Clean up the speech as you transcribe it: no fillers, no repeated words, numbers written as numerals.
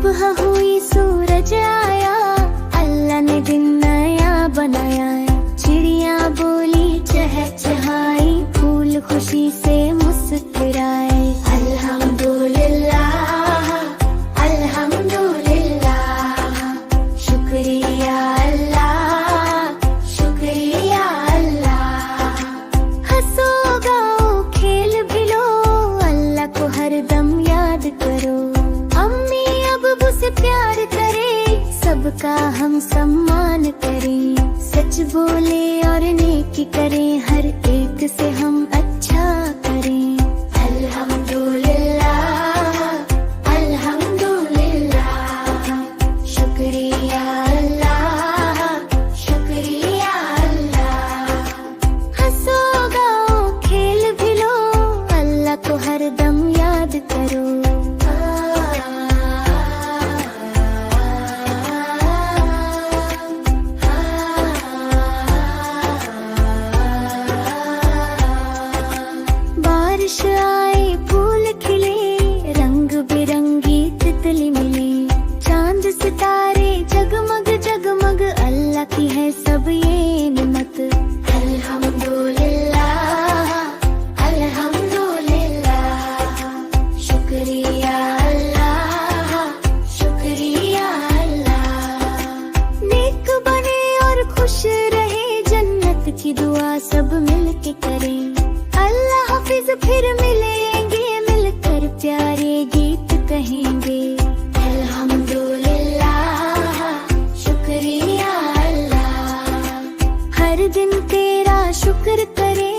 सुबह हुई सूरज आया, अल्लाह ने दिन नया बनाया। चिड़िया बोली चहचहाई, फूल खुशी से मुस्कुराए। अल्हम्दुलिल्लाह अल्हम्दुलिल्लाह, शुक्रिया अल्लाह शुक्रिया अल्लाह। हंसो गाओ खेल भी लो, अल्लाह को हरदम याद करो। अम्मी अब्बू से प्यार करें, सबका हम सम्मान करें। सच बोले और नेकी करें, हर एक से हम अच्छा करें। अल्हम्दुलिल्लाह अल्हम्दुलिल्लाह, शुक्रिया अल्लाह शुक्रिया अल्लाह। हंसो गाओ खेल भी लो, अल्लाह को हरदम याद करो। बारिश आए फूल खिले, रंग बिरंगी तितली मिले। चांद सितारे जगमग जगमग, अल्लाह की है सब ये नेमत। अल्हम्दुलिल्लाह अल्हम्दुलिल्लाह, शुक्रिया अल्लाह शुक्रिया अल्लाह। नेक बने और खुश रहे, जन्नत की दुआ सब मिलके करें। अल्लाह हाफिज फिर मिलेंगे, मिलकर प्यारे गीत कहेंगे। अल्हम्दुलिल्लाह शुक्रिया अल्लाह, हर दिन तेरा शुक्र करें।